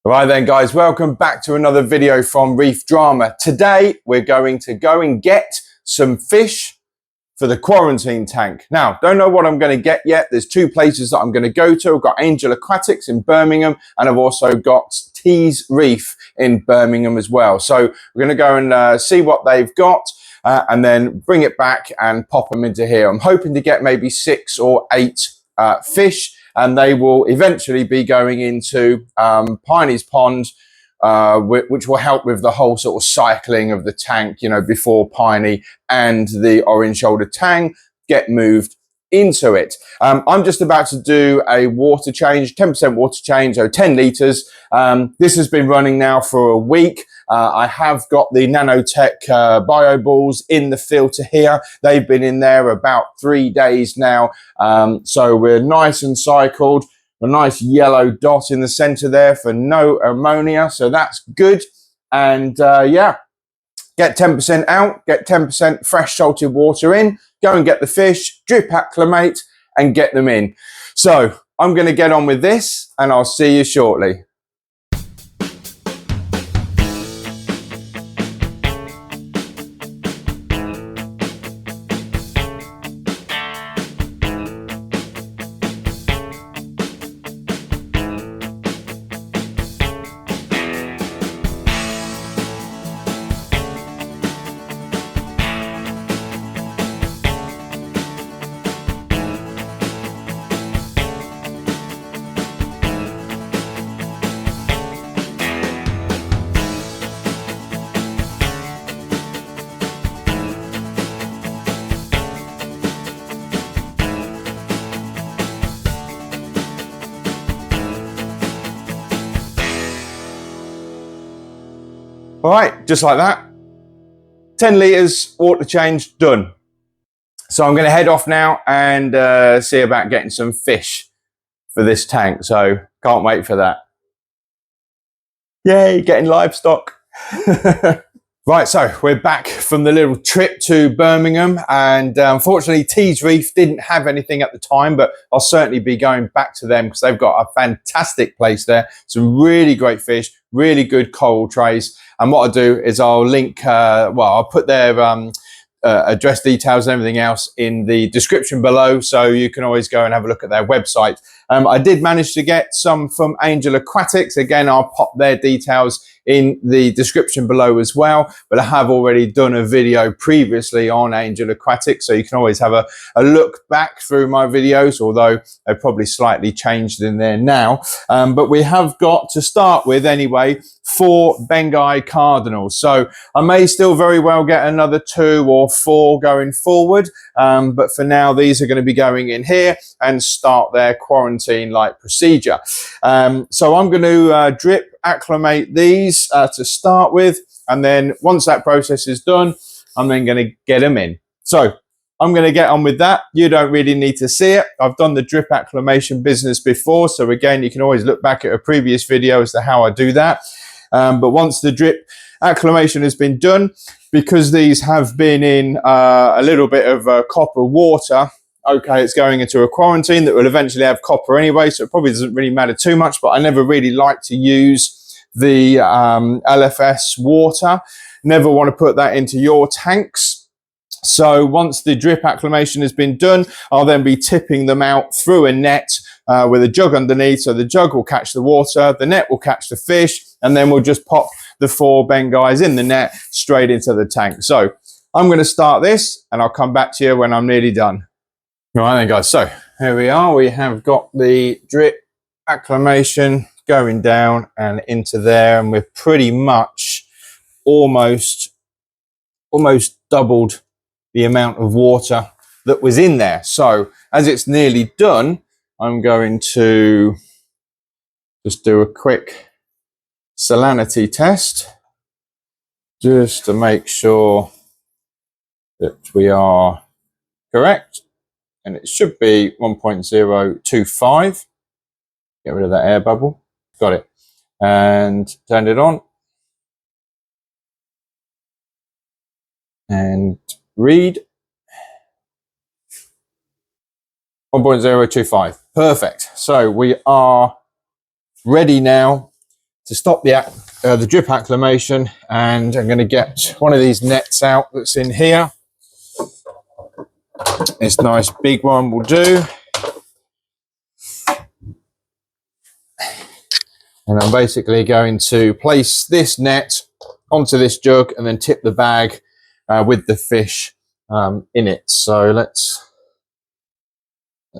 Right then guys, welcome back to another video from Reef Drama. Today we're going to go and get some fish for the quarantine tank. Now, don't know what I'm going to get yet. There's two places that I'm going to go to. I've got Angel Aquatics in Birmingham and I've also got Tunze Reef in Birmingham as well. So we're going to go and see what they've got and then bring it back and pop them into here. I'm hoping to get maybe 6 or 8 fish, and they will eventually be going into Piney's pond, which will help with the whole sort of cycling of the tank, you know, before Piney and the Orange Shoulder Tang get moved into it. I'm just about to do a water change, 10% water change, so 10 litres. This has been running now for a week. I have got the nanotech bio balls in the filter here. They've been in there about 3 days now. So we're nice and cycled. A nice yellow dot in the center there for no ammonia. So that's good. And yeah, get 10% out, get 10% fresh salted water in, go and get the fish, drip acclimate and get them in. So I'm going to get on with this and I'll see you shortly. All right, just like that, 10 litres, water change, done. So I'm going to head off now and see about getting some fish for this tank. So can't wait for that. Yay, getting livestock. Right, so we're back from the little trip to Birmingham, and unfortunately Tunze Reef didn't have anything at the time, but I'll certainly be going back to them because they've got a fantastic place there. Some really great fish, really good coral trays. And what I'll do is I'll link, I'll put their address details and everything else in the description below, so you can always go and have a look at their website. I did manage to get some from Angel Aquatics. Again, I'll pop their details in the description below as well, but I have already done a video previously on Angel Aquatics, so you can always have a look back through my videos, although they've probably slightly changed in there now. But we have got, to start with anyway, 4 Bengai cardinals. So I may still very well get another 2 or 4 going forward, but for now these are going to be going in here and start their quarantine-like procedure. So I'm going to drip acclimate these to start with, and then once that process is done, I'm then going to get them in. So I'm going to get on with that. You don't really need to see it. I've done the drip acclimation business before, so again, you can always look back at a previous video as to how I do that. But once the drip acclimation has been done, because these have been in a little bit of copper water, okay, it's going into a quarantine that will eventually have copper anyway, so it probably doesn't really matter too much, but I never really like to use the LFS water. Never want to put that into your tanks. So once the drip acclimation has been done, I'll then be tipping them out through a net with a jug underneath, so the jug will catch the water, the net will catch the fish, and then we'll just pop the 4 Bengais in the net straight into the tank. So I'm going to start this and I'll come back to you when I'm nearly done. Right then guys, so here we are. We have got the drip acclimation going down and into there, and we're pretty much almost doubled the amount of water that was in there. So as it's nearly done, I'm going to just do a quick salinity test just to make sure that we are correct. And it should be 1.025. Get rid of that air bubble. Got it. And turn it on. And read. 1.025. Perfect. So we are ready now to stop the drip acclimation, and I'm going to get one of these nets out that's in here. This nice big one will do. And I'm basically going to place this net onto this jug and then tip the bag with the fish in it. So let's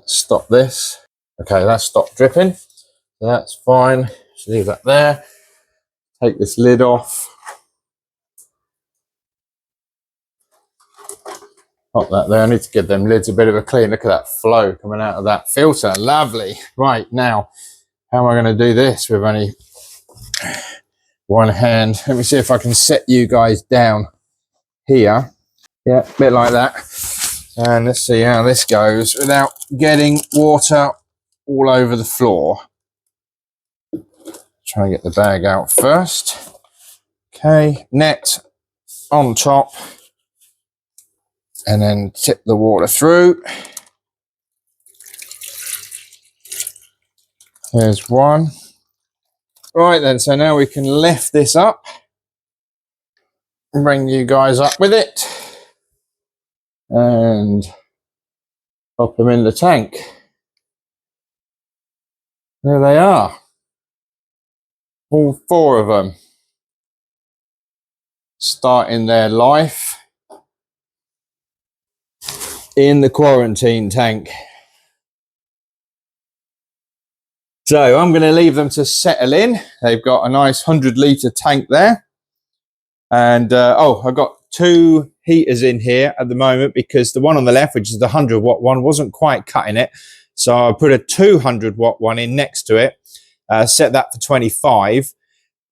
stop this. Okay, that's stopped dripping. So that's fine. Just leave that there. Take this lid off. Pop that there. I need to give them lids a bit of a clean. Look at that flow coming out of that filter. Lovely. Right, now, how am I going to do this with only one hand? Let me see if I can set you guys down here. Yeah, a bit like that. And let's see how this goes without getting water all over the floor. Try and get the bag out first. Okay, net on top. And then tip the water through. There's one. Right then, so now we can lift this up. Bring you guys up with it. And pop them in the tank. There they are. All four of them. Starting their life in the quarantine tank. So I'm going to leave them to settle in. They've got a nice 100-litre tank there. And oh, I've got 2 heaters in here at the moment because the one on the left, which is the 100-watt one, wasn't quite cutting it. So I put a 200-watt one in next to it, set that for 25.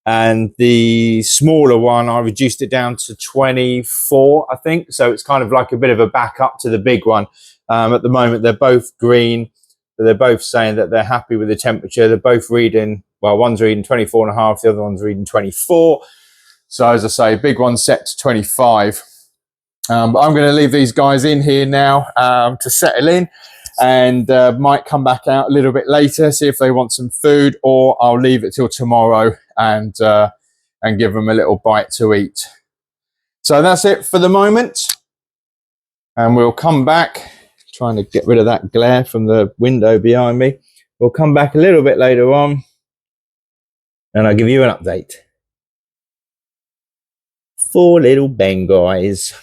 And the smaller one, I reduced it down to 24, I think. So it's kind of like a bit of a backup to the big one. At the moment, they're both green. They're both saying that they're happy with the temperature. They're both reading, well, one's reading 24.5, the other one's reading 24. So as I say, big one's set to 25. But I'm going to leave these guys in here now to settle in. And might come back out a little bit later, see if they want some food, or I'll leave it till tomorrow and give them a little bite to eat. So that's it for the moment. And we'll come back, trying to get rid of that glare from the window behind me. We'll come back a little bit later on and I'll give you an update. 4 little Bengays.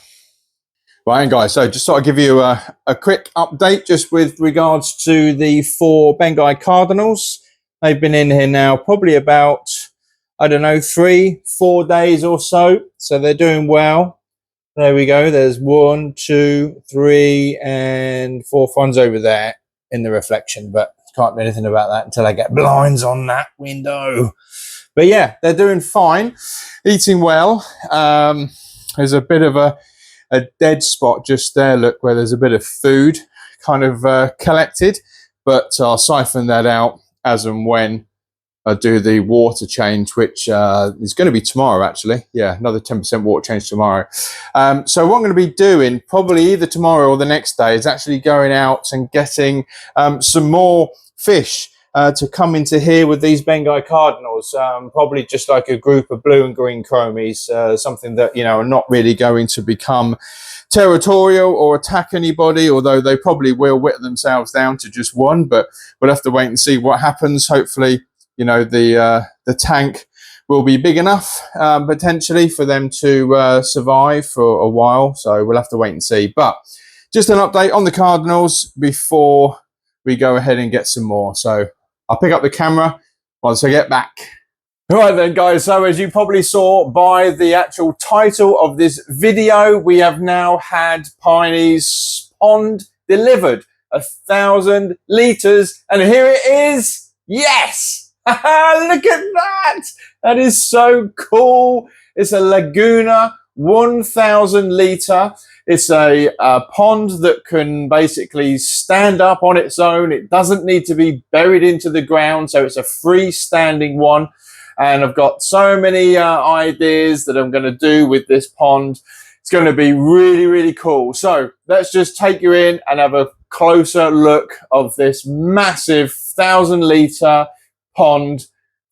Right, guys, so just thought I'd give you a quick update just with regards to the 4 Bengal cardinals. They've been in here now probably about, I don't know, 3-4 days or so. So they're doing well. There we go. There's 1, 2, 3, and 4 ones over there in the reflection, but can't do anything about that until I get blinds on that window. But yeah, they're doing fine, eating well. There's a bit of a dead spot just there, look, where there's a bit of food kind of collected, but I'll siphon that out as and when I do the water change, which is going to be tomorrow, actually. Yeah, another 10% water change tomorrow. So what I'm going to be doing probably either tomorrow or the next day is actually going out and getting some more fish to come into here with these Bengal cardinals, probably just like a group of blue and green chromies, something that, you know, are not really going to become territorial or attack anybody, although they probably will whittle themselves down to just one, but we'll have to wait and see what happens. Hopefully, you know, the tank will be big enough potentially for them to survive for a while, so we'll have to wait and see. But just an update on the cardinals before we go ahead and get some more. So I'll pick up the camera once I get back. All right then, guys, so as you probably saw by the actual title of this video, we have now had Piney's pond delivered, 1,000 litres, and here it is. Yes! Look at that! That is so cool. It's a laguna, 1,000 litre. It's a pond that can basically stand up on its own. It doesn't need to be buried into the ground, so it's a freestanding one. And I've got so many ideas that I'm going to do with this pond. It's going to be really, really cool. So let's just take you in and have a closer look of this massive 1,000 litre pond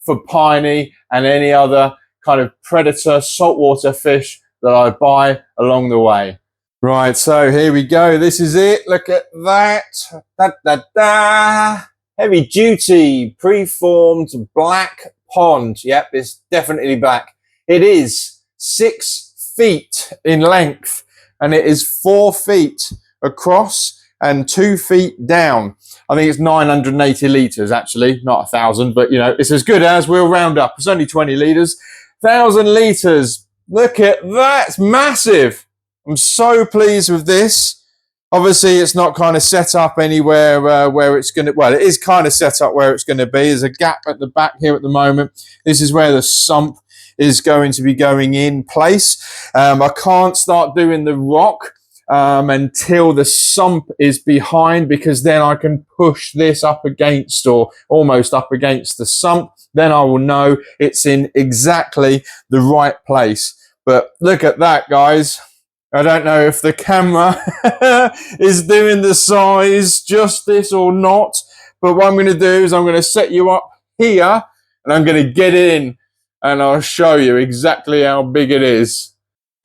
for Piney and any other kind of predator saltwater fish that I buy along the way. Right, so here we go. This is it. Look at that. Da, da, da. Heavy duty, preformed black pond. Yep, it's definitely black. It is 6 feet in length and it is 4 feet across and 2 feet down. I think it's 980 litres actually, not 1,000, but you know, it's as good as, we'll round up. It's only 20 litres. 1,000 litres. Look at that. It's massive. I'm so pleased with this. Obviously, it's not kind of set up anywhere where it's going to, well, it is kind of set up where it's going to be. There's a gap at the back here at the moment. This is where the sump is going to be going in place. I can't start doing the rock until the sump is behind, because then I can push this up against, or almost up against the sump. Then I will know it's in exactly the right place. But look at that, guys. I don't know if the camera is doing the size justice or not, but what I'm going to do is I'm going to set you up here and I'm going to get in and I'll show you exactly how big it is.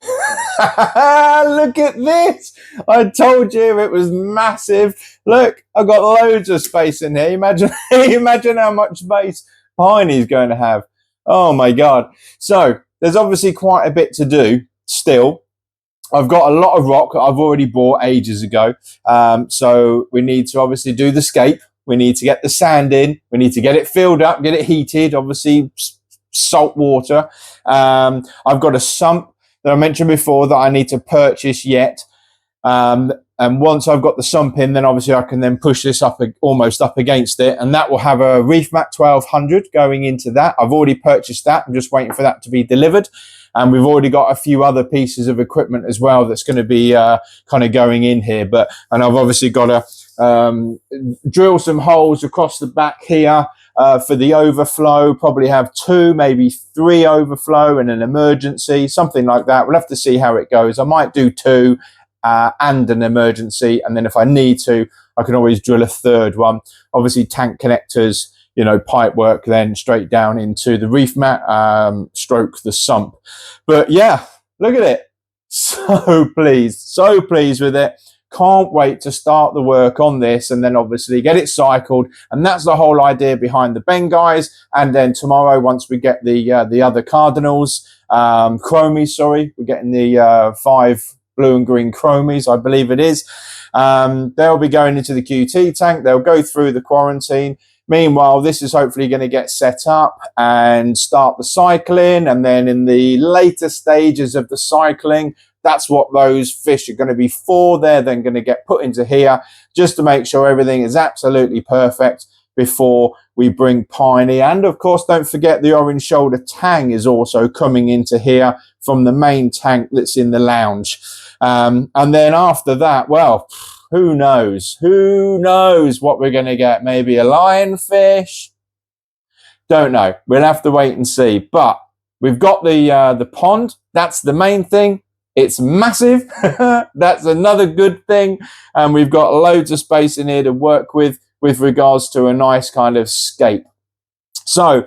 Look at this. I told you it was massive. Look, I've got loads of space in here. Imagine how much space Piney's going to have. Oh my God. So there's obviously quite a bit to do still. I've got a lot of rock I've already bought ages ago. So we need to obviously do the scape. We need to get the sand in. We need to get it filled up, get it heated, obviously salt water. I've got a sump that I mentioned before that I need to purchase yet. And once I've got the sump in, then obviously I can then push this up almost up against it. And that will have a ReefMat 1200 going into that. I've already purchased that. I'm just waiting for that to be delivered. And we've already got a few other pieces of equipment as well that's going to be kind of going in here. And I've obviously got to drill some holes across the back here for the overflow. Probably have 2, maybe 3 overflow and an emergency, something like that. We'll have to see how it goes. I might do 2 and an emergency. And then if I need to, I can always drill a 3rd one. Obviously tank connectors, you know, pipe work then straight down into the ReefMat, stroke the sump. But yeah, look at it. So pleased with it. Can't wait to start the work on this and then obviously get it cycled. And that's the whole idea behind the Ben guys. And then tomorrow, once we get the other cardinals, chromies, sorry, we're getting the 5 blue and green chromies, I believe it is. They'll be going into the QT tank. They'll go through the quarantine. Meanwhile, this is hopefully going to get set up and start the cycling. And then in the later stages of the cycling, that's what those fish are going to be for. They're then going to get put into here just to make sure everything is absolutely perfect before we bring Piney. And of course, don't forget the Orange Shoulder Tang is also coming into here from the main tank that's in the lounge. And then after that, well, who knows what we're going to get. Maybe a lionfish. Don't know. We'll have to wait and see. But we've got the pond. That's the main thing. It's massive. That's another good thing. And we've got loads of space in here to work with regards to a nice kind of scape. So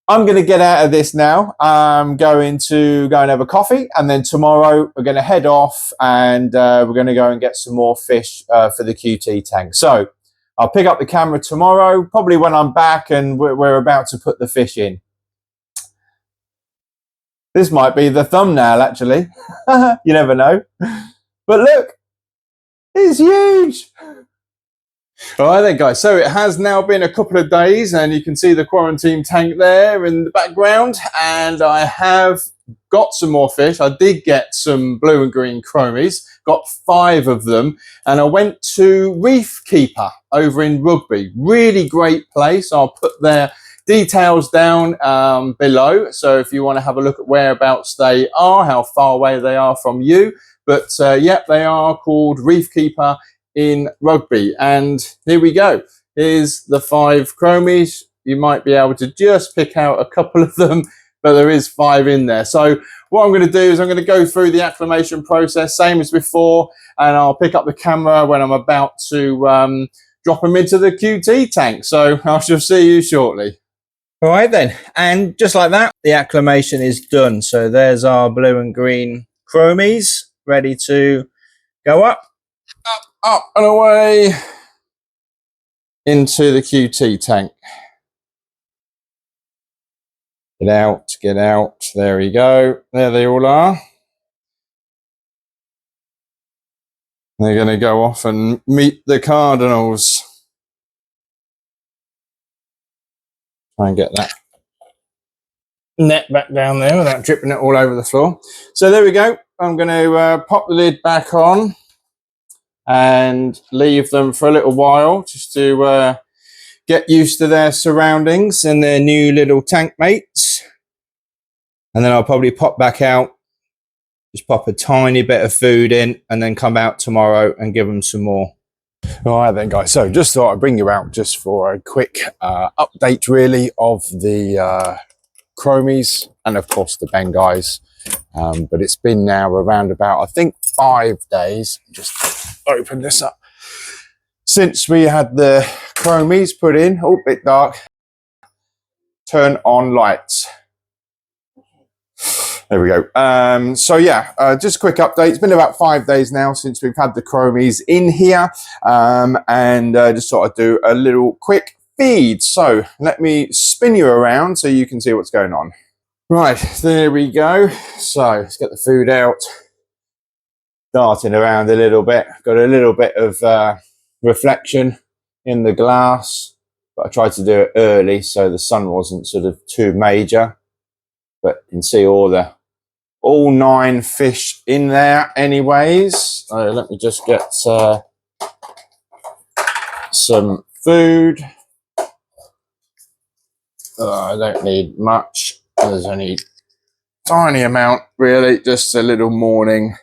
I'm going to get out of this now. I'm going to go and have a coffee. And then tomorrow we're going to head off and we're going to go and get some more fish for the QT tank. So I'll pick up the camera tomorrow, probably when I'm back and we're about to put the fish in. This might be the thumbnail, actually. You never know. But look, it's huge. All right then, guys. So it has now been a couple of days and you can see the quarantine tank there in the background. And I have got some more fish. I did get some blue and green chromies, got 5 of them. And I went to Reef Keeper over in Rugby. Really great place. I'll put their details down below. So if you want to have a look at whereabouts they are, how far away they are from you. But yeah, they are called Reef Keeper in Rugby. And here we go. Here's the 5 chromies. You might be able to just pick out a couple of them, but there is 5 in there. So what I'm going to do is I'm going to go through the acclimation process, same as before, and I'll pick up the camera when I'm about to drop them into the QT tank. So I shall see you shortly. All right then, and just like that, the acclimation is done. So there's our blue and green chromies ready to go up, up and away into the QT tank. Get out, get out. There we go. There they all are. They're going to go off and meet the cardinals. Try and get that net back down there without dripping it all over the floor. So there we go. I'm going to pop the lid back on and leave them for a little while just to get used to their surroundings and their new little tank mates. And then I'll probably pop back out, just pop a tiny bit of food in, and then come out tomorrow and give them some more. All right then, guys. So just thought I'd bring you out just for a quick update, really, of the chromies and, of course, the Bengais. But it's been now around about, I think, 5 days. Just open this up. Since we had the chromies put in. Oh, bit dark. Turn on lights. There we go. So yeah, just a quick update. It's been about 5 days now since we've had the chromies in here, and just thought I'd do a little quick feed. So let me spin you around so you can see what's going on. Right, there we go. So let's get the food out. Darting around a little bit. Got a little bit of reflection in the glass, but I tried to do it early so the sun wasn't sort of too major. But you can see all 9 fish in there anyways. So let me just get some food. I don't need much. There's only tiny amount, really, just a little morning.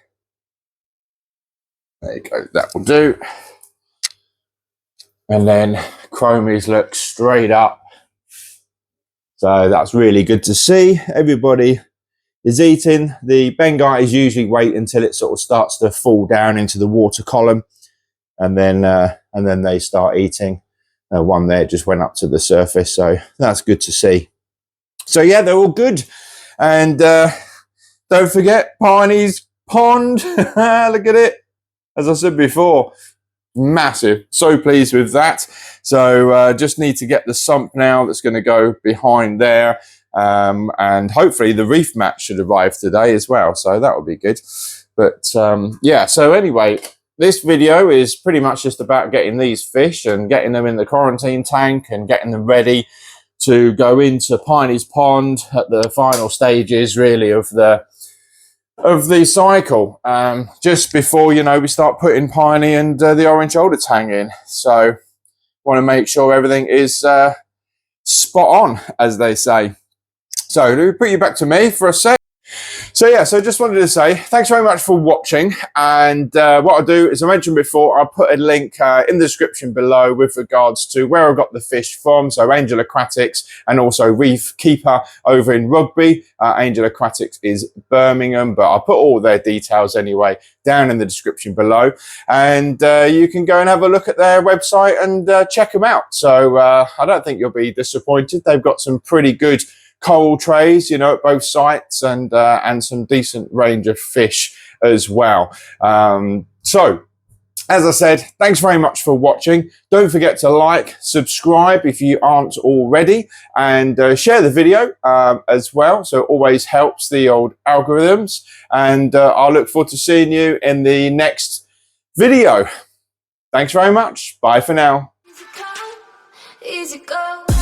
There you go, that will do. And then chromies look straight up. So that's really good to see. Everybody is eating. The Bengais usually wait until it sort of starts to fall down into the water column, and then they start eating. One there just went up to the surface, so that's good to see. So yeah, they're all good. And don't forget Piney's pond. Look at it. As I said before, massive. So pleased with that. So just need to get the sump now that's going to go behind there. And hopefully the ReefMat should arrive today as well. So that will be good. But yeah, so anyway, this video is pretty much just about getting these fish and getting them in the quarantine tank and getting them ready to go into Piney's pond at the final stages, really, of the cycle, just before, you know, we start putting Piney and the Orange Shoulder Tang in. So want to make sure everything is spot on, as they say. So to put you back to me for a sec. So yeah, so just wanted to say thanks very much for watching. And what I'll do, as I mentioned before, I'll put a link in the description below with regards to where I got the fish from. So Angel Aquatics and also Reef Keeper over in Rugby. Angel Aquatics is Birmingham, but I'll put all their details anyway down in the description below. And you can go and have a look at their website and check them out. So I don't think you'll be disappointed. They've got some pretty good coral trays, you know, at both sites, and some decent range of fish as well. So, as I said, thanks very much for watching. Don't forget to like, subscribe if you aren't already, and share the video as well. So it always helps the old algorithms. And I'll look forward to seeing you in the next video. Thanks very much. Bye for now. Easy go.